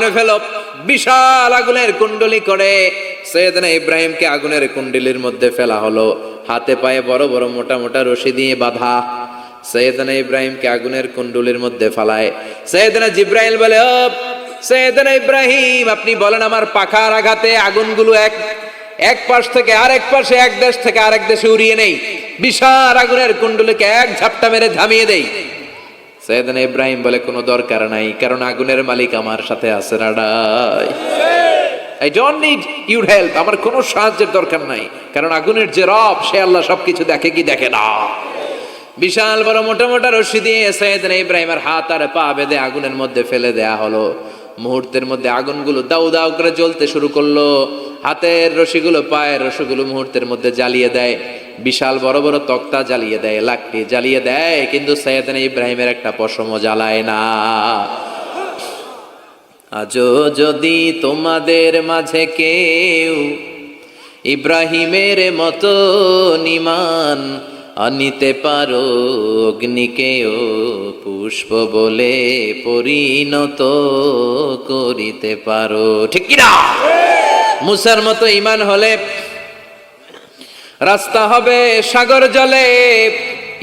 আগুনে ফেলো। বিশাল আগুনের কুণ্ডলি করে সৈয়দনা ইব্রাহিমকে আগুনের কুণ্ডলির মধ্যে ফেলা হলো। হাতে পায়ে বড় বড় মোটা মোটা রশি দিয়ে বাঁধা সৈয়দনা ইব্রাহিমকে আগুনের কুণ্ডলির মধ্যে ফালায়। সৈয়দনা জিব্রাইল বলে, ও সৈয়দনা ইব্রাহিম, আপনি বলেন আমার পাখার আঘাতে আগুনগুলো এক পাশ থেকে আরেক পাশে, এক দেশ থেকে আরেক দেশে উড়িয়ে নেই, বিশাল আগুনের কুণ্ডলিকে এক ঝাপটা মেরে থামিয়ে দেই। সৈয়দনা ইব্রাহিম বলে, কোনো দরকার নাই, কারণ আগুনের মালিক আমার সাথে আছে। রাডাই, I don't need your help, আমার কোনো সাহায্যের দরকার নাই, কারণ আগুনের যে রব সে আল্লাহ সবকিছু দেখে কি দেখে না। বিশাল বড় মোটা মোটা রশি দিয়ে সৈয়দনা ইব্রাহিমের হাত আর পা বেঁধে আগুনের মধ্যে ফেলে দেয়া হলো। মুহূর্তের মধ্যে আগুনগুলো দাউ দাউ করে জ্বলতে শুরু করলো। হাতের রশিগুলো পায়ের রশিগুলো মুহূর্তের মধ্যে জ্বালিয়ে দেয়। বিশাল বড় বড় তক্তা জ্বালিয়ে দেয়, লাকড়ি জ্বালিয়ে দেয়, কিন্তু সৈয়দনা ইব্রাহিমের একটা পশমও জ্বালায় না। আজও যদি তোমাদের মাঝে কেউ ইব্রাহিমের মতো ঈমান আনিতে পারো, অগ্নিকেও পুষ্প বলে পরিণত করিতে পারো, ঠিক কিনা? মুসার মতো ঈমান হলে রাস্তা হবে সাগর জলে,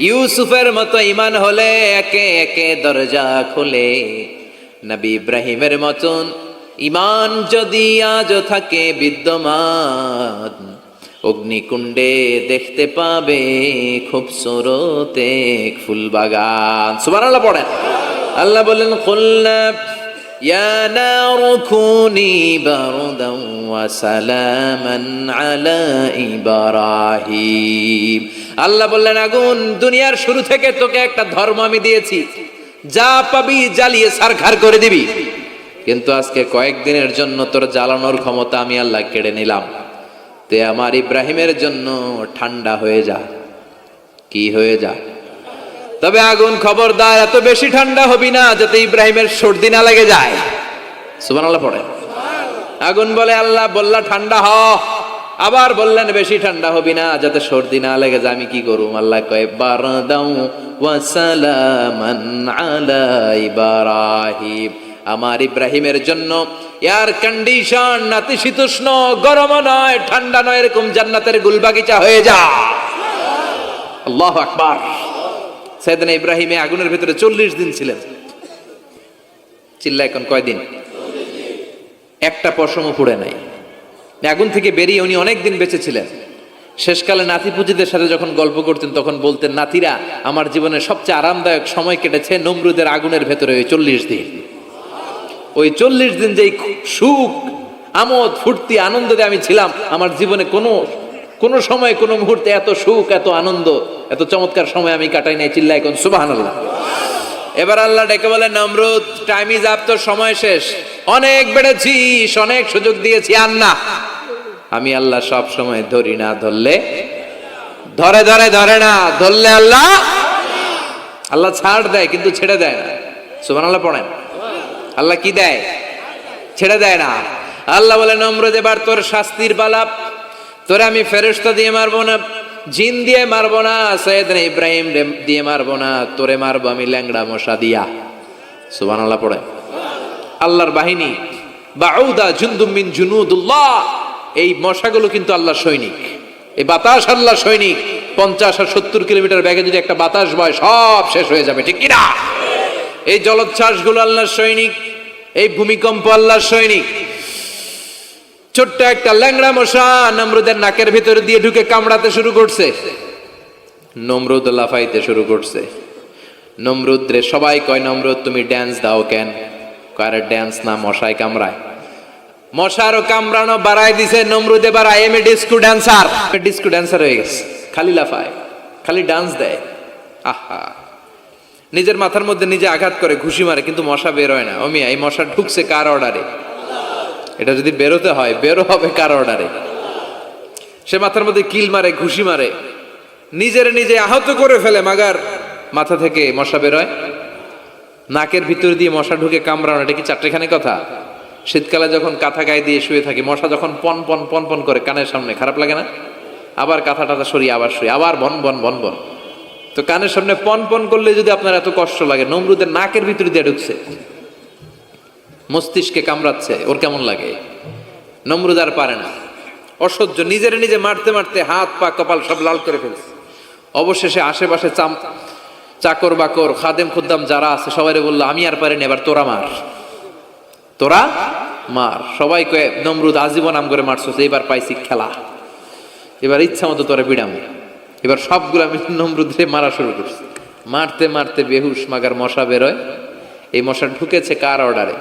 ইউসুফের মতো ঈমান হলে একে একে দরজা খোলে। নবী ইব্রাহিমের মতন ঈমান যদি আজও থাকে বিদ্যমান, অগ্নিকুণ্ডে দেখতে পাবে খুবসুরত এক ফুল বাগান। সুবহানাল্লাহ পড়েন। আল্লাহ বলেন, কুলনা ইয়া নারু কুনি বারদান ওয়া সালামান আলা ইব্রাহিম। আল্লাহ বললেন, আগুন, দুনিয়ার শুরু থেকে তোকে একটা ধর্ম আমি দিয়েছি, যা পাবি জ্বালিয়ে ছারখার করে দিবি, কিন্তু আজকে কয়েকদিনের জন্য তোর জ্বালানোর ক্ষমতা আমি আল্লাহ কেড়ে নিলাম। তে আমার ইব্রাহিমের জন্য ঠান্ডা হয়ে যা। কি হয়ে যা? তবে আগুন খবরদার এত বেশি ঠান্ডা হবি না যাতে ইব্রাহিমের সর্দি না লেগে যায়। সুবহানাল্লাহ পড়ে। আগুন বলে, আল্লাহ বললা ঠান্ডা হ, আবার বললেন বেশি ঠান্ডা হবি না যাতে সর্দি না লেগে যায়। আমি কি করুম? আল্লাহ কয়, বারদাউ ওয়া সালামান আলা ইব্রাহিম। আমার ইব্রাহিমের জন্য এয়ার কন্ডিশন, নাতিশীতোষ্ণ, গরম নয় ঠান্ডা নয়, এরকম জান্নাতের গুলবাগিচা হয়ে যা। আল্লাহু আকবার। সাইয়েদনা ইব্রাহিম আগুনের ভিতরে 40 দিন ছিলেন। চিল্লা এখন কয়দিন? একটা পশমও পুড়ে নাই। আগুন থেকে বেরিয়ে উনি অনেক দিন বেঁচে ছিলেন। শেষকালে নাতিপুতিদের সাথে যখন গল্প করতেন তখন বলতেন, নাতিরা, আমার জীবনের সবচেয়ে আরামদায়ক সময় কেটেছে নমরুদের আগুনের ভেতরে ওই 40 দিন। ওই 40 দিন যেই সুখ, আমোদ, ফুর্তি, আনন্দে আমি ছিলাম, আমার জীবনে কোনো সময় কোনো মুহূর্তে এত সুখ, এত আনন্দ, এত চমৎকার সময় আমি কাটাই নাই। চিল্লা এখন সুবহানাল্লাহ। এবার আল্লাহ ডেকে বলে, নমরুদ, টাইম ইজ আপ, তোর সময় শেষ, অনেক বেড়েছিস, অনেক সুযোগ দিয়েছি, আর না। আমি আল্লাহ সব সময় ধরি না, ধরলে ধরে না, ধরলে আল্লাহ ছাড় দেয় কিন্তু ছেড়ে দেয় না। সুবহানাল্লাহ পড়েন। আল্লাহ কি দেয়? ছেড়ে দেয় না। আল্লাহ বলে, নমরুদ, এবার তোর শাস্তির পালা। তোরে আমি ফেরেশতা দিয়ে মারবো না, জিন দিয়ে মারবো না, সাইয়েদনা ইব্রাহিম দিয়ে মারবো না, তোরে মারবো আমি ল্যাংড়া মশা দিয়া। সুবহানাল্লাহ পড়ে। আল্লাহর বাহিনী, বাউদা জুনদুম মিন জুনুদুল্লাহ, এই মশাগুলো কিন্তু আল্লাহর সৈনিক। এই বাতাস আল্লাহর সৈনিক। 50 আর 70 কিলোমিটার বেগে যদি একটা বাতাস বয়, সব শেষ হয়ে যাবে, ঠিক কিনা? এই জলোচ্ছ্বাসগুলো আল্লাহর সৈনিক, এই ভূমিকম্প আল্লাহর সৈনিক। ছোট্ট একটা ল্যাংড়া মশা নমরুদের নাকের ভিতরে দিয়ে ঢুকে কামড়াতে শুরু করছে। নমরুদ লাফাইতে শুরু করছে। নমরুদ রে সবাই কয়, নমরুদ তুমি ড্যান্স দাও কেন? কয়, ড্যান্স না, মশায় কামড়ায়। মশারও কামড়ানো বাড়াই দিছে। নমরুদ এবার I M A disco dancer, disco dancer হয়ে গেছে। খালি লাফায়, খালি ডান্স দেয়। আহা, নিজের মাথার মধ্যে নিজে আঘাত করে, ঘুষি মারে, কিন্তু মশা বের হয় না। ও মিয়া, এই মশা ঢুকছে কার অর্ডারে? এটা যদি বেরোতে হয়, বেরো হবে কার অর্ডারে? সে মাথার মধ্যে কিল মারে, ঘুষি মারে, নিজে আহত করে ফেলে, মাগার মাথা থেকে মশা বের হয়। নাকের ভিতর দিয়ে মশা ঢুকে কামড়ানো, এটা কি চারটেখানি কথা? শীতকালে যখন কাঁথা গায়ে দিয়ে শুয়ে থাকি, মশা যখন পন পন পন পন করে কানের সামনে, খারাপ লাগে না? আবার কাঁথা টাথা সরিয়ে আবার শুয়ে, আবার বন বন বন বন। তো কানের সামনে পন পন করলে যদি আপনার এত কষ্ট লাগে, নমরুদের নাকের ভিতর দিয়ে ঢুকছে। মস্তিষ্কে কামড়াচ্ছে, ওর কেমন লাগে? নমরুদ আর পারে না, অসহ্য, নিজের নিজে মারতে মারতে হাত পা কপাল সব লাল করে ফেলছে। অবশেষে আশেপাশে চাকর বাকর খাদেম খুদ্দাম যারা আছে সবাই বললো, আমি আর পারিনি, এবার তোরা মার, তোরা মার। সবাই কয়ে, নমরুদ আজীবন নাম করে মারছো, এবার পাইছি খেলা, এবার ইচ্ছা মতো তোরা বিড়াম। এবার সবগুলো আমি নমরুদে মারা শুরু করছি। মারতে মারতে বেহুশ মাগার মশা বেরোয়। এই মশা ঢুকেছে কার অর্ডারে?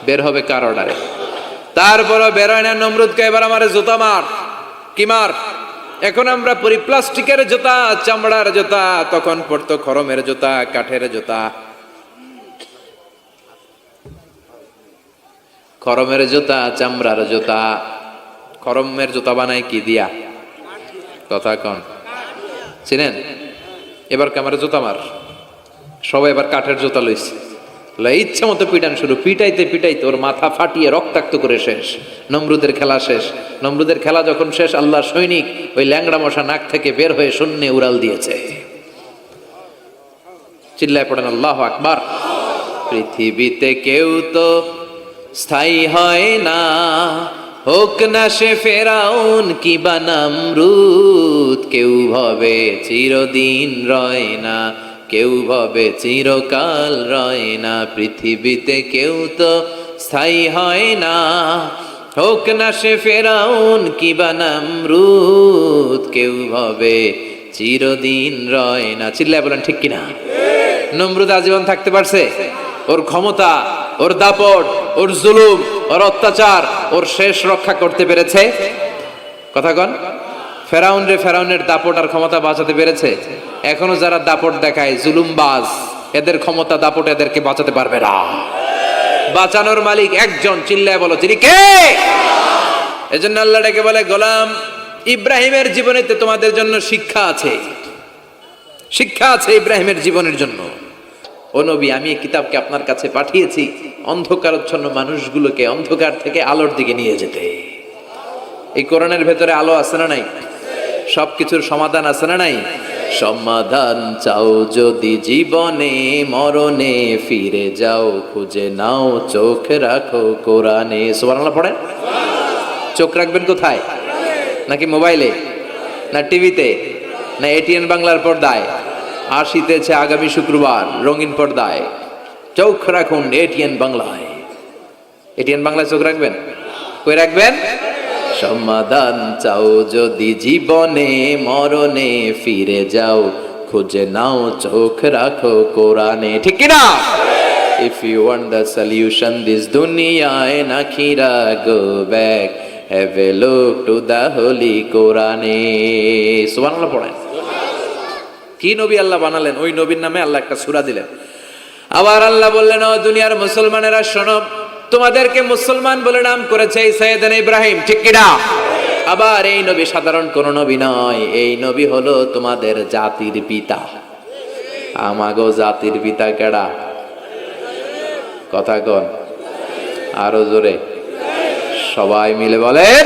বের হবে কার অর্ডারে? তারপরও বেরোয় না। নমরুদকে এবার আমারে জুতা মার। কি মার? এখন আমরা পরি প্লাস্টিকের জুতা, চামড়ার জুতা, তখন পড়তো খরমের জুতা, কাঠের জুতা। খরমের জুতা, চামড়ার জুতা। খরমের জুতা বানায় কি দিয়া? কথা কন, চিনেন? এবার ক্যামেরা জুতা মার। সবাই এবার কাঠের জুতা লইছে, ইচ্ছা মতো পিটান শুরু। পিটাইতে পিটাইতে ওর মাথা ফাটিয়ে রক্তাক্ত করে শেষ। নমরুদের খেলা শেষ। নমরুদের খেলা যখন শেষ, আল্লাহর সৈনিক ওই ল্যাংড়া মশা নাক থেকে বের হয়ে শূন্যে উড়াল দিয়েছে। চিল্লায় পড়েন আল্লাহু আকবার। পৃথিবীতে কেউ তো স্থায়ী হয় না, হোক না সে ফেরাউন কিবা নমরুদ। কেউ ভাবে চিরদিন রয় না, কেউ ভাবে চিরকাল রয় না। পৃথিবীতে কেউ তো স্থায়ী হয় না, হোক না সে ফেরাউন কিবা নমরুদ। কেউ ভাবে চিরদিন রয় না। চিল্লায় বলেন ঠিক কিনা? নমরুদ আজীবন থাকতে পারছে? ওর ক্ষমতা, ওর দাপট, ওর জুলুম, ওর অত্যাচার, ওর শেষ রক্ষা করতে পেরেছে? কথা কন। ফেরাউনের দাপট আর ক্ষমতা বাঁচাতে পেরেছে? এখনো যারা দাপট দেখায়, জুলুমবাজ, এদের ক্ষমতা দাপট এদেরকে বাঁচাতে পারবে না। বাঁচানোর মালিক একজন। চিল্লায় বলো, তিনি কে? এজন্য আল্লাহ ডেকে বলে, গোলাম ইব্রাহিমের জীবনেতে তোমাদের জন্য শিক্ষা আছে, শিক্ষা আছে ইব্রাহিমের জীবনের জন্য। ও নবী, আমি এই কিতাবকে আপনার কাছে পাঠিয়েছি অন্ধকারচ্ছন্ন মানুষগুলোকে অন্ধকার থেকে আলোর দিকে নিয়ে যেতে। এই কোরআনের ভেতরে আলো আছে না নাই? সবকিছুর সমাধান আছে না নাই? সমাধান চাও যদি জীবনে, মরণে ফিরে যাও, খুঁজে নাও, চোখ রাখো কোরআনে। সুবহানাল্লাহ পড়েন। চোখ রাখবেন কোথায়? নাকি মোবাইলে, না টিভিতে, না এটিএন বাংলার পর্দায়? আসিতেছে আগামী শুক্রবার রঙিন পর্দায়, চোখ রাখুন এটিএন বাংলায়। এটিএন বাংলায় চোখ রাখবেন? কই রাখবেন? সমাধান চাও যদি জীবনে, মরণে ফিরে যাও, খুঁজে নাও, চোখ রাখো কোরআনে। ঠিক কিনা? If you want the solution this dunya and akhirah, go back, have a look to the holy Quran. সুবহানাল্লাহ পড়েন। কি নবী আল্লাহ বানালেন, ওই নবীর নামে আল্লাহ একটা সূরা দিলেন। আবার আল্লাহ বললেন, ও দুনিয়ার মুসলমানেরা শোনো, তোমাদেরকে মুসলমান বলে নাম করেছে সাইয়েদনা ইব্রাহিম। ঠিক কিনা? আবার এই নবী সাধারণ কোন নবী নয়, এই নবী হলো তোমাদের জাতির পিতা। আমাগো জাতির পিতা কেডা? কথা কন আরো জোরে, সবাই মিলে বলেন,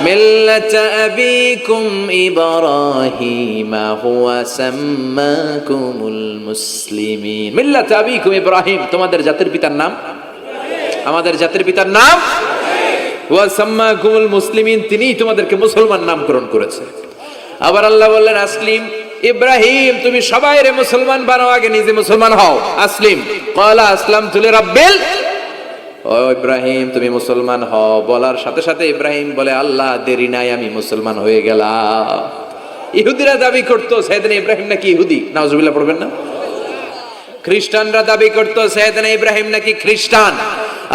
মিল্লাতা আবিকুম ইব্রাহিম হুয়া সাম্মাকুমুল মুসলিমিন। মিল্লাতা আবিকুম ইব্রাহিম, তোমাদের জাতির পিতার নাম, আমাদের জাতির পিতার নাম ওয়া সাম্মাকুমুল মুসলিমিন, তিনিই তোমাদেরকে মুসলমান নামকরণ করেছে। আবার আল্লাহ বললেন, আসলিম ইব্রাহিম, তুমি সবাইরে মুসলমান বানাও, আগে নিজে মুসলমান হও। আসলিম ক্বালা আসলামতু লিরাব্বিল, ও ইব্রাহিম তুমি মুসলমান হও। বলার সাথে সাথে ইব্রাহিম বলে, আল্লাহ দেরি নাই, আমি মুসলমান হয়ে গেলাম। ইহুদিরা দাবি করতো সাইয়েদনা ইব্রাহিম নাকি ইহুদি, নাউজুবিল্লাহ পড়বেন না? খ্রিস্টানরা দাবি করতো সাইয়েদনা ইব্রাহিম নাকি খ্রিস্টান।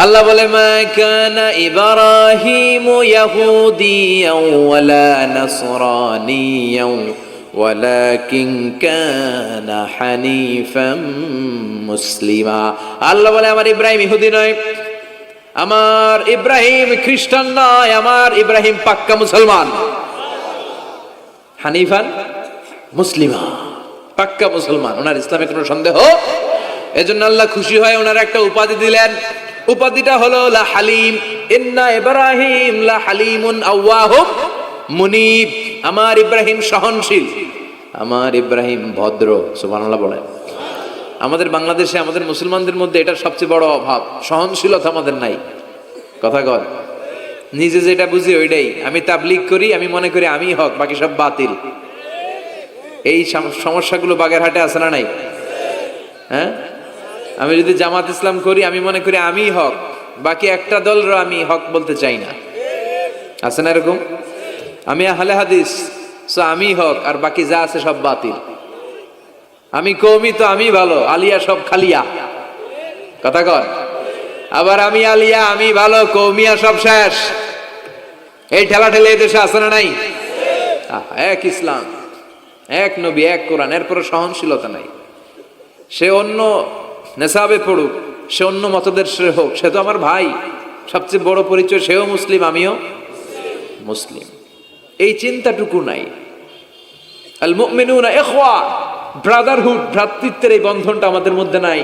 আল্লাহ বলে, মা কানা ইব্রাহিম ইয়াহুদিয়াও ওয়ালা নাসরানিয়াও ওয়ালাকিন কানা হানিফাম মুসলিমা। আল্লাহ বলে, আমার ইব্রাহিম ইহুদি নয়, আমার ইব্রাহিম খ্রিস্টান নয়, আমার ইব্রাহিম পাক্কা মুসলমান। হানিফান মুসলিমা, পাক্কা মুসলমান, ওনার ইসলামে কোনো সন্দেহ। এজন্য আল্লাহ খুশি হয় ওনার একটা উপাধি দিলেন। উপাধিটা হলো লা হালিম। ইন্না ইব্রাহিম লা হালিমুন আওয়াহুম মুনিব। আমার ইব্রাহিম সহনশীল, আমার ইব্রাহিম ভদ্র। সুবহানাল্লাহ বলেন। আমাদের বাংলাদেশে আমাদের মুসলমানদের মধ্যে এটার সবচেয়ে বড় অভাব, সহনশীলতা আমাদের নাই। কথা কর, নিজে যেটা বুঝি ওইটাই। আমি তাবলীগ করি, আমি মনে করি আমি হক, বাকি সব বাতিল। এই সমস্যাগুলো বাগেরহাটে আছে না নাই? হ্যাঁ, আমি যদি জামাত ইসলাম করি, আমি মনে করি আমি হক, বাকি একটা দলর আমি হক বলতে চাই না। আছে না এরকম? আমি আহলে হাদিস, সো আমি হক, আর বাকি যা আছে সব বাতিল। আমি কওমি, তো আমি ভালো, আলিয়া সব খালিয়া। কথা কর। আবার আমি আলিয়া, আমি ভালো, কওমিয়া সব শেষ। এই ঠেলা ঠেলে এই দেশে আছে না নাই? এক ইসলাম, এক নবী, এক কোরআন, এরপরে সহনশীলতা নাই। সে অন্য নেশাবে পড়ুক, সে অন্য মতদর্শের হোক, সে তো আমার ভাই। সবচেয়ে বড় পরিচয়, সেও মুসলিম, আমিও মুসলিম। এই চিন্তাটুকু নাই। আল মুমিনুনা ইখওয়া, ব্রাদারহুড, ভ্রাতৃত্বের এই বন্ধনটা আমাদের মধ্যে নাই।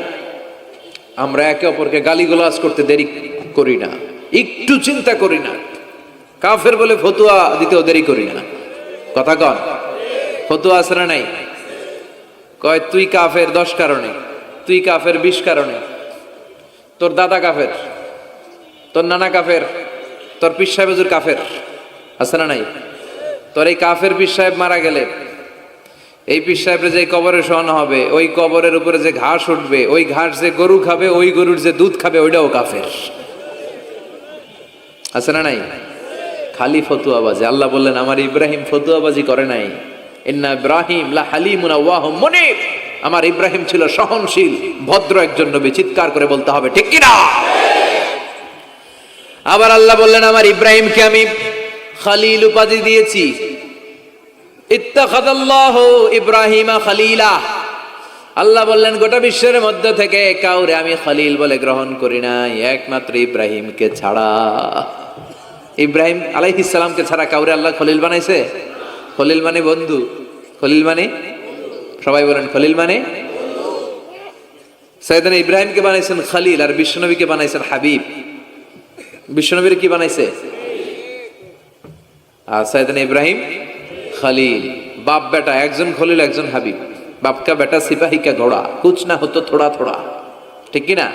আমরা একে অপরকে গালিগালাজ করতে দেরি করি না, একটু চিন্তা করি না। কাফের বলে ফতুয়া দিতেও দেরি করি না। কথা কন, ফতুয়া আছে না নাই? কয় তুই কাফের 10 কারণে, তুই কাফের 20 কারণে, তোর দাদা কাফের, তোর নানা কাফের, তোর পীর সাহেব হুজুর কাফের। আছে না নাই? তোর এই কাফের পীর সাহেব মারা গেলে, এই পীর সাহেবের যে কবরে শোয়ানো হবে, ওই কবরের উপরে যে ঘাস উঠবে, ওই ঘাস যে গরু খাবে, ওই গরুর যে দুধ খাবে, ওইটাও কাফের। আছে না নাই? খালি ফতুয়াবাজি। আল্লাহ বললেন আমার ইব্রাহিম ফতুয়াবাজি করে নাই। ইন্না ইব্রাহিম লা হালিমুন আওয়াহুম মুনিব, আমার ইব্রাহিম ছিল সহনশীল, ভদ্র একজন নবী। চিৎকার করে বলতে হবে ঠিক কি না? আবার আল্লাহ বললেন আমার ইব্রাহিমকে আমি খলিল উপাধি দিয়েছি। ইত্তাখাযাল্লাহু ইব্রাহিমা খলিলা, আল্লাহ বললেন গোটা বিশ্বের মধ্যে থেকে কাউরে আমি খলিল বলে গ্রহণ করি নাই, একমাত্র ইব্রাহিমকে ছাড়া। ইব্রাহিম আলাইহিস সালামকে ছাড়া কাউরে আল্লাহ খলিল বানাইছে? খলিল মানে বন্ধু। খলিল মানে, সবাই বলেন খলিল মানে। সাইয়েদনা ইব্রাহিমকে বানাইছেন খলিল, আর বিশ্বনবীকে বানাইছেন হাবিব। বিশ্বনবীর কি বানাইছে? আর সাইয়েদনা ইব্রাহিম খলিল। বাপ বেটা, একজন খলিল একজন হাবিব। বাপ কা বেটা সিপাহী কা ঘোড়া, কুছ না হতো থোড়া থোড়া। ঠিক কি না?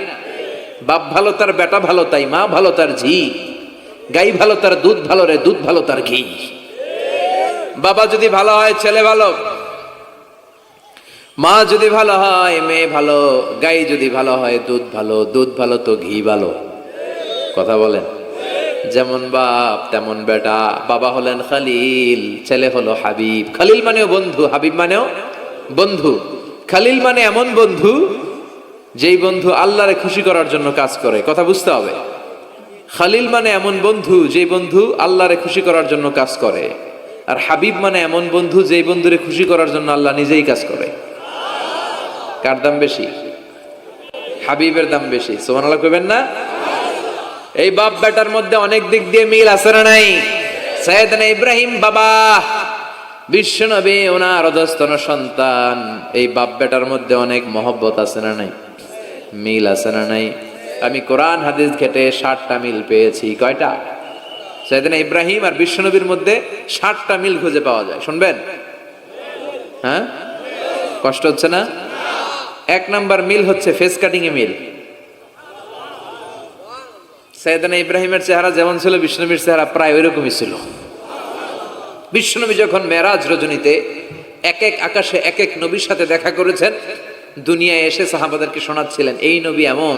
বাপ ভালো তার বেটা ভালো, তাই মা ভালো তার ঝি। গাই ভালো তার দুধ ভালো রে, দুধ ভালো তার ঘি। বাবা যদি ভালো হয় ছেলে ভালো, মা যদি ভালো হয় মেয়ে ভালো, গাই যদি ভালো হয় দুধ ভালো, দুধ ভালো তো ঘি ভালো। কথা বলেন। যেমন বাপ তেমন বেটা। বাবা হলেন খলিল, ছেলে হলো হাবিব। খলিল মানেও বন্ধু, হাবিব মানেও বন্ধু। খলিল মানে এমন বন্ধু যেই বন্ধু আল্লাহরে খুশি করার জন্য কাজ করে। কথা বুঝতে হবে। খলিল মানে এমন বন্ধু যেই বন্ধু আল্লাহরে খুশি করার জন্য কাজ করে। আর হাবিব মানে এমন বন্ধু যেই বন্ধুরে খুশি করার জন্য আল্লাহ নিজেই কাজ করে। কার দাম বেশি? হাবিবের দাম বেশি। সুবহানাল্লাহ কইবেন না? এই বাপ বেটার মধ্যে অনেক দিক দিয়ে মিল আছে না নাই? সাইয়েদনা ইব্রাহিম বাবা, বিশ্বনবী ওনার অধস্তন সন্তান। এই বাপ বেটার মধ্যে অনেক মহব্বত আছে না নাই? মিল আছে না নাই? আমি কোরআন হাদিস ঘেটে 60টা মিল পেয়েছি। কয়টা? সাইয়েদনা ইব্রাহিম আর বিশ্বনবীর মধ্যে 60টা মিল খুঁজে পাওয়া যায়। শুনবেন? হ্যাঁ, কষ্ট হচ্ছে না? 1 নাম্বার মিল হচ্ছে ফেস কাটিং এ মিল। সাইয়েদনা ইব্রাহিমের চেহারা যেমন ছিল, বিশ্বনবীর চেহারা প্রায় ওইরকমই ছিল। বিশ্বনবী যখন মেরাজ রজনীতে এক এক আকাশে এক এক নবীর সাথে দেখা করেছেন, দুনিয়ায় এসে সাহাবাদেরকে শোনাচ্ছিলেন এই নবী এমন,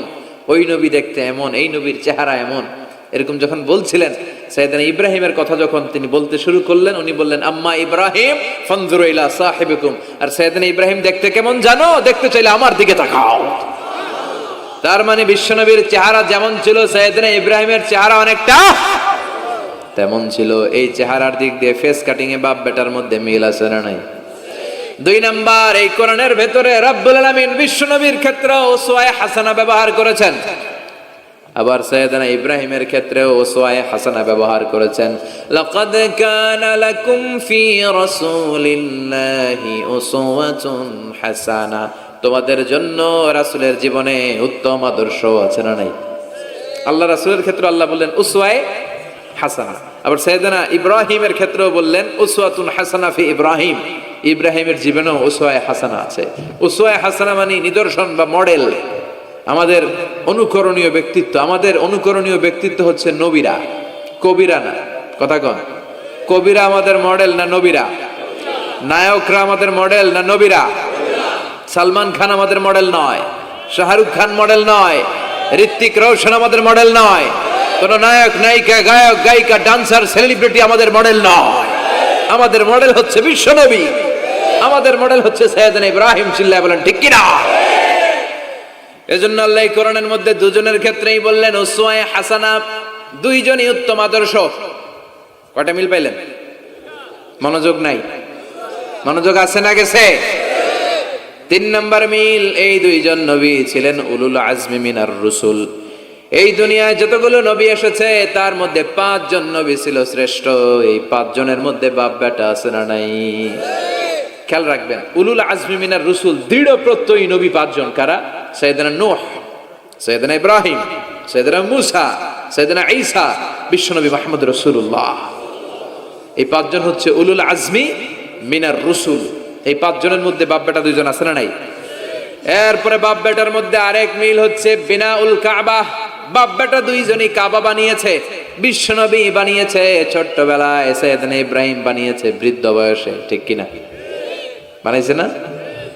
ওই নবী দেখতে এমন, এই নবীর চেহারা এমন। এরকম যখন বলছিলেন, সাইয়েদনা ইব্রাহিমের কথা যখন তিনি বলতে শুরু করলেন, উনি বললেন আম্মা ইব্রাহিম ফানজুরু ইলা সাহিবিকুম। আর সাইয়েদনা ইব্রাহিম দেখতে কেমন জানো? দেখতে চাইলে আমার দিকে তাকাও। তার মানে বিশ্বনবীর চেহারা যেমন ছিল, সাইয়েদনা ইব্রাহিমের চেহারা অনেকটা তেমন ছিল। এই চেহারার দিক দিয়ে ফেস কাটিং এ বাপ বেটার মধ্যে মিল আছে না নাই? 2 নাম্বার, এই কোরআনের ভেতরে রব্বুল আলামিন বিশ্বনবীর ক্ষেত্রে উসওয়ায়ে হাসানা ব্যবহার করেছেন। আবার সাইয়েদনা ইব্রাহিমের ক্ষেত্রেও উসওয়ায়ে হাসানা ব্যবহার করেছেন। লাকাদ কানা লাকুম ফি রাসূলিল্লাহি উসওয়াতুন হাসানা, তোমাদের জন্য রাসূলের জীবনে উত্তম আদর্শ আছে না নাই? আল্লাহ রাসূলের ক্ষেত্রে আল্লাহ বললেন উসওয়ায়ে হাসানা। আবার সাইয়েদনা ইব্রাহিমের ক্ষেত্রেও বললেন উসওয়াতুন হাসানা ফি ইব্রাহিম। ইব্রাহিমের জীবনেও উসওয়ায়ে হাসানা আছে। উসওয়ায়ে হাসানা মানে নিদর্শন বা মডেল, আমাদের অনুকরণীয় ব্যক্তিত্ব। আমাদের অনুকরণীয় ব্যক্তিত্ব হচ্ছে নবীরা, কবিরা না। কথা কন, কবিরা আমাদের মডেল না নবীরা? নায়করা আমাদের মডেল না নবীরা? সালমান খান আমাদের মডেল নয়, শাহরুখ খান মডেল নয়, ঋত্বিক রোশন আমাদের মডেল নয়, কোন নায়ক নায়িকা গায়ক গায়িকা ডান্সার সেলিব্রিটি আমাদের মডেল নয়। আমাদের মডেল হচ্ছে বিশ্বনবী, আমাদের মডেল হচ্ছে সাইয়েদনা ইব্রাহিম। চিল্লায় বলেন ঠিক কিনা? এজন্য আল্লাহ কোরআনের মধ্যে দুজনের ক্ষেত্রেই বললেন উসওয়ায়ে হাসানা, দুইজনই উত্তম আদর্শ। কয়টা মিল পাইলেন? মনোযোগ নাই? মনোযোগ আছে না গেছে? 3 নম্বর মিল, এই দুইজন নবী ছিলেন উলুল আজমি মিনার রুসুল। এই দুনিয়ায় যতগুলো নবী এসেছে তার মধ্যে 5 জন নবী ছিল শ্রেষ্ঠ। এই 5 জনের মধ্যে বাপ বেটা আছে না নাই? খেয়াল রাখবেন, উলুল আজমি মিনার রুসুল দৃঢ় প্রত্যয়ী নবী 5 জন। কারা? সাইয়েদনা নূহ, সাইয়েদনা ইব্রাহিম, সাইয়েদনা মূসা, সাইয়েদনা ঈসা, বিশ্বনবী মুহাম্মদ রাসূলুল্লাহ। এই 5 জন হচ্ছে উলুল আজমি মিনার রুসুল। এই 5 জনের মধ্যে বাপ বেটা 2 জন আছে না নাই? এরপরে বাপ বেটার মধ্যে আরেক মিল হচ্ছে বিনাউল কাবা। বাপ বেটা 2 জনই কাবা বানিয়েছে। বিশ্বনবী বানিয়েছে ছোট্টবেলায়, সাইয়েদনা ইব্রাহিম বানিয়েছে বৃদ্ধ বয়সে। ঠিক কিনা? বানাইছে না?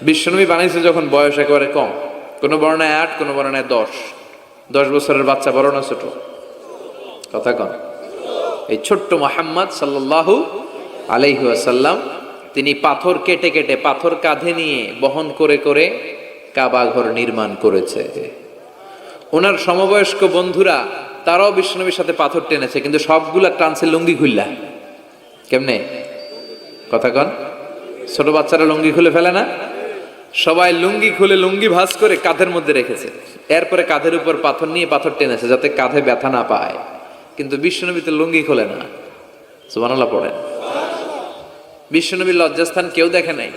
বিশ্বনবী বানাইছে যখন বয়স একেবারে কম। কোন বর্ণায় 8, কোন বর্ণায় 10। 10 বছরের বাচ্চা বড় না ছোট? কথা কন। এই ছোট্ট মুহাম্মদ সাল্লাল্লাহু আলাইহি ওয়াসাল্লাম তিনি পাথর কেটে কেটে, পাথর কাঁধে নিয়ে বহন করে করে কাবা ঘর নির্মাণ করেছে। ওনার সমবয়স্ক বন্ধুরা তারাও বিশ্বনবীর সাথে পাথর টেনেছে, কিন্তু সবগুলা টানছে লুঙ্গি খুললা। কেমনে? কথা কন। ছোট বাচ্চারা লুঙ্গি খুলে ফেলে না? সবাই লুঙ্গি খুলে লুঙ্গি ভাঁজ করে কাঁধের মধ্যে রেখেছে। এরপরে কাঁধের উপর পাথর নিয়ে পাথর টেনেছে যাতে কাঁধে ব্যথা না পায়। কিন্তু বিশ্বনবী তো লুঙ্গি খোলে না। সুবহানাল্লাহ পড়েন। বিশ্বনবীর লজ্জাস্থান কেউ দেখে নাই।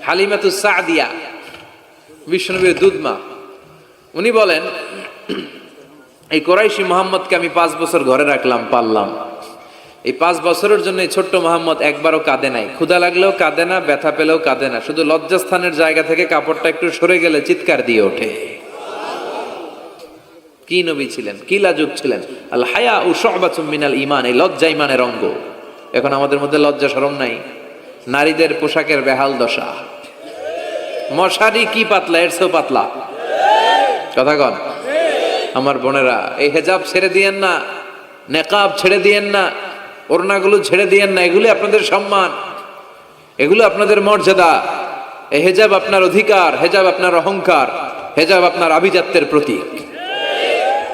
হালিমাতুস সাদিয়া, বিশ্বনবীর দুধমা, উনি বলেন এই কোরাইশি মুহাম্মদকে আমি 5 বছর ঘরে রাখলাম, পাললাম। এই 5 বছরের জন্য এই ছোট্ট মুহাম্মদ একবারও কাঁদে নাই। ক্ষুধা লাগলেও কাঁদে না, ব্যথা পেলেও কাঁদে না। শুধু লজ্জাস্থানের জায়গা থেকে কাপড়টা একটু সরে গেলে চিৎকার দিয়ে ওঠে। কি নবী ছিলেন, কি লাজুক ছিলেন। আল হায়া ও শুবাতুম মিনাল ঈমান, এই লজ্জা ঈমানের অঙ্গ। এখন আমাদের মধ্যে লজ্জা শরম নাই। নারীদের পোশাকের বেহাল দশা। মশারি কি পাতলা, এর চেয়েও পাতলা। কথা কন। আমার বোনেরা, এই হেজাব ছেড়ে দিয়েন না, নেকাব ছেড়ে দিয়েন না, ওড়নাগুলো ছেড়ে দিয়েন না। এগুলো আপনাদের সম্মান, এগুলো আপনাদের মর্যাদা। এই হেজাব আপনার অধিকার, হেজাব আপনার অহংকার, হেজাব আপনার আভিজাত্যের প্রতীক,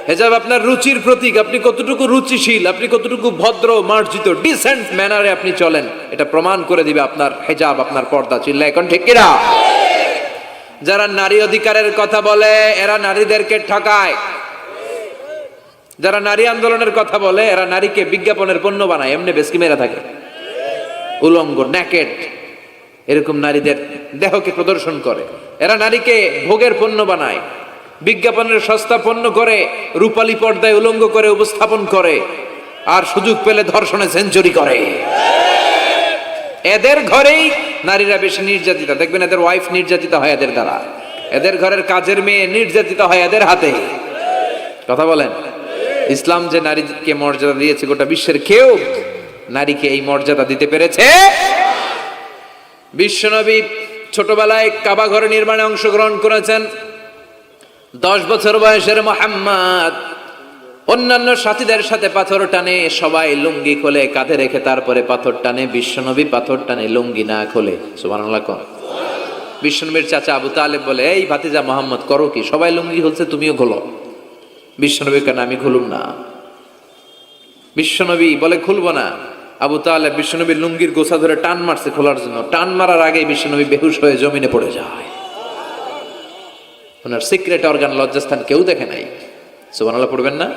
হেজাব আপনার রুচির প্রতীক। আপনি কতটুকু রুচিশীল, আপনি কতটুকু ভদ্র মার্জিত ডিসেন্ট ম্যানারে আপনি চলেন, এটা প্রমাণ করে দিবে আপনার হেজাব, আপনার পর্দা। চিল্লা এখন ঠিক কিনা? যারা নারী অধিকারের কথা বলে এরা নারীদেরকে ঠকায়। যারা নারী আন্দোলনের কথা বলে এরা নারীকে বিজ্ঞাপনের পণ্য বানায়, এমনি বেশকি মেরা থাকে। উলঙ্গ, নেকেড, এরকম নারীদের দেহকে প্রদর্শন করে। এরা নারীকে ভোগের পণ্য বানায়, বিজ্ঞাপনের সস্তা পণ্য করে, রূপালী পর্দায় উলঙ্গ করে উপস্থাপন করে, আর সুযোগ পেলে ধর্ষণে সেঞ্চুরি করে। এদের ঘরেই নারীরা বেশি নির্যাতিতা। দেখবেন এদের ওয়াইফ নির্যাতিত হয় এদের দ্বারা, এদের ঘরের কাজের মেয়ে নির্যাতিত হয় এদের হাতে। কথা বলেন। ইসলাম যে নারীকে মর্যাদা দিয়েছে, গোটা বিশ্বের কেউ নারীকে এই মর্যাদা দিতে পেরেছে। বিশ্বনবী ছোটবেলায় কাবা ঘর নির্মাণে অংশগ্রহণ করেছেন। 10 বছর বয়সের মুহাম্মদ অন্যান্য সাথীদের সাথে পাথর টানে, সবাই লুঙ্গি খোলে কাঁধে রেখে, তারপরে পাথর টানে। বিশ্বনবী পাথর টানে লুঙ্গি না খোলে। সুবহানাল্লাহ। বিশ্বনবীর চাচা আবু তালেব বলে, এই ভাতিজা মুহাম্মদ করো কি? সবাই লুঙ্গি খুলছে, তুমিও খোলো। বিশ্বনবী কেন? আমি খুলুম না। বিশ্বনবী বলে খুলবো না। আবু তালেব বিশ্বনবীর লুঙ্গির গোছা ধরে টান মারছে খোলার জন্য। টান মারার আগে বিশ্বনবী বেহুশ হয়ে জমিনে পড়ে যায়। ওনার সিক্রেট অর্গান, লজ্জাস্থান কেউ দেখে নাই। সুবহানাল্লাহ পড়বেন না?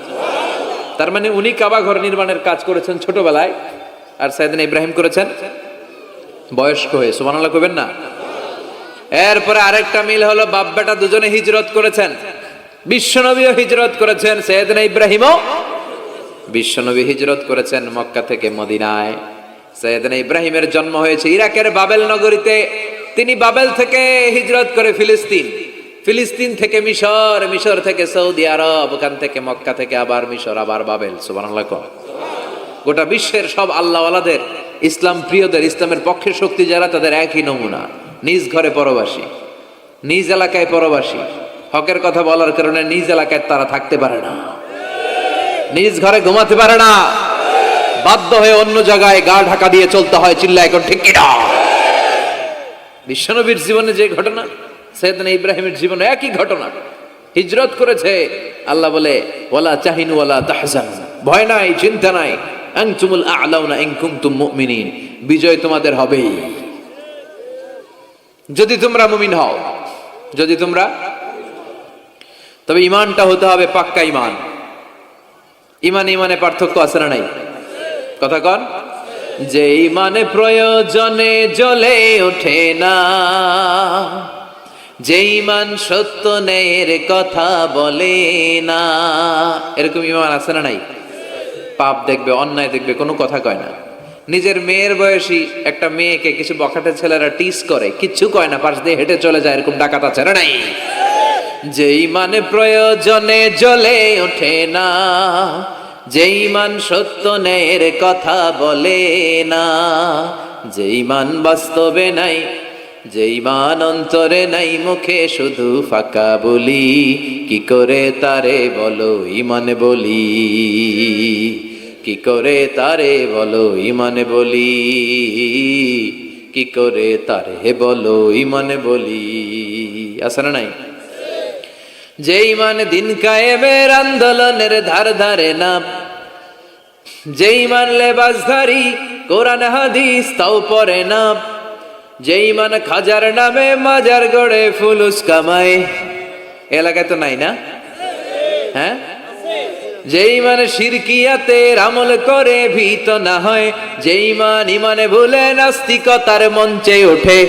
তার মানে উনি কাবা ঘর নির্মাণের কাজ করেছেন ছোটবেলায়, আর সাইয়েদনা ইব্রাহিম করেছেন বয়স্ক হয়ে। সুবহানাল্লাহ কইবেন না? এরপরে আরেকটা মিল হলো বাপ বেটা দুজনে হিজরত করেছেন। বিশ্বনবীও হিজরত করেছেন, সাইয়েদনা ইব্রাহিমও। বিশ্বনবী হিজরত করেছেন মক্কা থেকে মদিনায়। সাইয়েদনা ইব্রাহিমের জন্ম হয়েছে ইরাকের বাবেল নগরীতে। তিনি বাবেল থেকে হিজরত করে ফিলিস্তিন, ফিলিস্তিন থেকে মিশর, মিশর থেকে সৌদি আরব, ওখান থেকে মক্কা থেকে আবার মিশর, আবার বাবেল। সুবহানাল্লাহ। গোটা বিশ্বের সব আল্লাহওয়ালাদের, ইসলাম প্রিয়দের, ইসলামের পক্ষে শক্তি যারা, তাদের একই নমুনা, নিজ ঘরে পরবাসী, নিজ এলাকায় পরবাসী। হকের কথা বলার কারণে নিজ এলাকায় তারা থাকতে পারে না, নিজ ঘরে ঘুমাতে পারে না, বাধ্য হয়ে অন্য জায়গায় গা ঢাকা দিয়ে চলতে হয়। চিল্লা এখন ঠিক কিনা? বিশ্বনবীর জীবনে যে ঘটনা, সাইয়েদনা ইব্রাহিমের জীবনে একই ঘটনা। হিজরত করেছে, আল্লাহ বলে ওয়ালা তাহিনু ওয়ালা তাহজানু, ভয় নাই, চিন্তা নাই, আনতুমুল আ'লাউনা ইন কুনতুম মুমিনিন, বিজয় তোমাদের হবেই যদি তোমরা মুমিন হও, যদি তোমরা, তবে ঈমানটা হতে হবে পাক্কা ঈমান। ঈমান ঈমানে পার্থক্য আছে না নাই? কথা কন। যে ঈমানে প্রয়োজনে জ্বলে ওঠে না, যে ঈমান সত্য ন্যায়ের কথা বলে না, এরকম ঈমান আছে না নাই? পাপ দেখবে, অন্যায় দেখবে, কোনো কথা কয় না। নিজের মেয়ের বয়সী একটা মেয়েকে কিছু বখাটে ছেলেরা টিস করে, কিচ্ছু কয় না, পাশ দিয়ে হেঁটে চলে যায়, এরকম ডাকাত আছে না নাই? যে ঈমানে প্রয়োজনে জ্বলে ওঠে না, যে ঈমান সত্য ন্যায়ের কথা বলে না, যে ঈমান বাস্তবে নাই, যে ঈমান অন্তরে নাই, মুখে শুধু ফাঁকা বলি, কি করে তারে বলো ঈমান বলি, কি করে তারে বলো ঈমান বলি, কি করে তারে বলো ঈমান বলি। আছে না নাই? যে ঈমান দিন কায়েমের আন্দোলনের ধার ধারে না, যে ঈমান লেবাসধারী কোরআন হাদিস তাও পড়ে না, যে ঈমান খাজার নামে মাজার গড়ে ফুলুস কামায়, এলাকায় তো নাই না? হ্যাঁ, যে ঈমান শিরকিয়াতের আমল করে ভীত না হয়, যে ঈমান ঈমানে ভুলে নাস্তিকতার মঞ্চে ওঠে,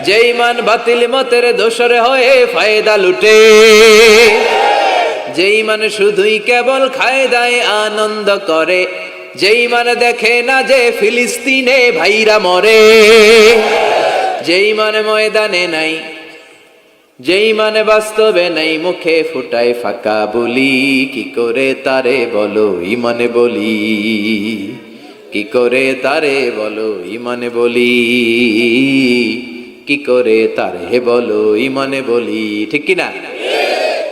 যে ঈমান বাতিল মতের দোসর হয়ে ফায়দা লুটে, যে ঈমান শুধুই কেবল খায় দায় আনন্দ করে, যে ঈমান দেখে না যে ফিলিস্তিনে ভাইরা মরে, যে ঈমান ময়দানে নাই, যে ঈমান বাস্তবে নাই, মুখে ফুটায় ফাঁকা বলি, কি করে তারে বলো ঈমান বলি, কি করে তারে বলো ঈমান বলি, কি করে তারে বলো ঈমান বলি। ঠিক কিনা?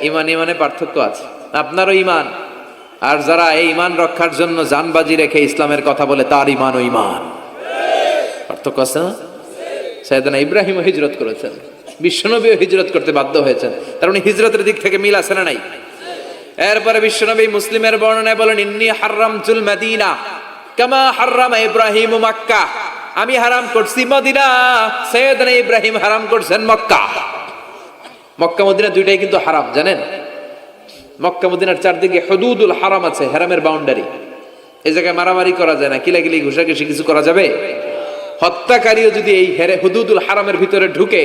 ঈমান ঈমানে পার্থক্য আছে। আপনারও ঈমান, আর যারা এই ঈমান রক্ষার জন্য জানবাজি রেখে ইসলামের কথা বলে, তার ঈমান ও ঈমান, পার্থক্য আছে না? সাইয়েদনা ইব্রাহিমও হিজরত করেছেন, বিশ্বনবীও হিজরত করতে বাধ্য হয়েছেন, তার মানে হিজরতের দিক থেকে মিল আছে না নাই? এরপরে বিশ্বনবী মুসলিমের বর্ণনায় বলেন, ইন্নী হারামতুল মদিনা কামা হারামা ইব্রাহিম মক্কা, আমি হারাম করছি মদিনা, সাইয়েদনা ইব্রাহিম হারাম করছেন মক্কা। মক্কা মদিনা দুইটাই কিন্তু হারাম, জানেন? মক্কা মদিনার চারদিকে হুদুদুল হারাম আছে, হারামের বাউন্ডারি। এই জায়গায় মারামারি করা যায় না, কিলাকিলি ঘুষাঘুষি কিছু করা যাবে? হত্যাকারীও যদি এই হুদুদুল হারামের ভিতরে ঢুকে,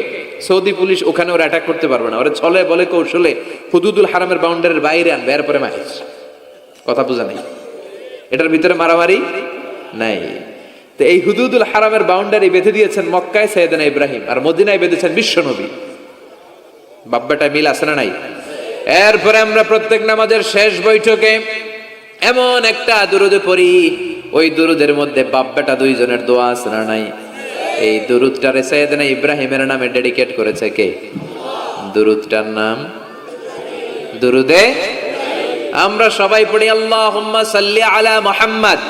সৌদি পুলিশ ওখানে ওরা অ্যাটাক করতে পারবে না, ওরা ছলে বলে কৌশলে হুদুদুল হারামের বাউন্ডারির বাইরে আনবে, এরপরে মারিস। কথা বোঝা নেই? এটার ভিতরে মারামারি নাই। তো এই হুদুদুল হারামের বাউন্ডারি বেঁধে দিয়েছেন মক্কায় সাইয়েদনা ইব্রাহিম, আর মদিনায় বেঁধেছেন বিশ্বনবী। বাব্বাটা মিল আছে না নাই? এরপরে আমরা প্রত্যেক নামাজের শেষ বৈঠকে এমন একটা দুরুদ পড়ি, ওই দুরুদের মধ্যে বাপ বেটা দুইজনের দোয়া আছে না নাই? এই দুরুদটারে সাইয়েদনা ইব্রাহিমের নামে ডেডিকেট করেছে কে? দুরুদটার নাম দুরুদে আমরা সবাই পড়ি, আল্লাহুম্মা সাল্লি আলা মুহাম্মাদ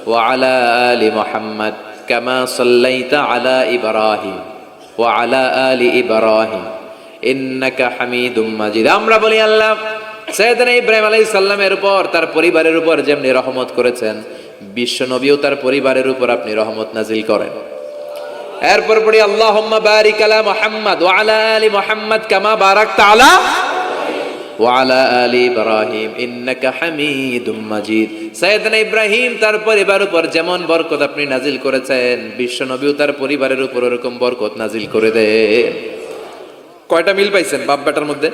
ওয়া আলা আলি মুহাম্মাদ কামা সাল্লাইতা আলা ইব্রাহিম ওয়া আলা আলি ইব্রাহিম ইন্নাকা হামিদুম মাজিদ। আমরা বলি, আল্লাহ সাইয়েদনা ইব্রাহিম আলাইহিস সালামের উপর, তার পরিবারের উপর যেমনি রহমত করেছেন, বিশ্ব নবীও তার পরিবারের উপর আপনি রহমত নাজিল করেন। এরপর পড়ি, আল্লাহুম্মা বারিক আলা মুহাম্মাদ ওয়া আলা আলি মুহাম্মাদ কামা বারাকতা আলা ওয়া আলা আলি ইব্রাহিম ইন্নাকা হামিদুম মাজিদ। সাইয়েদনা ইব্রাহিম তার পরিবারের উপর যেমন বরকত আপনি নাজিল করেছেন, বিশ্ব নবীও তার পরিবারের উপর এরকম বরকত নাজিল করে দেন। কয়টা মিল পাইছেন বাপ বেটার মধ্যে?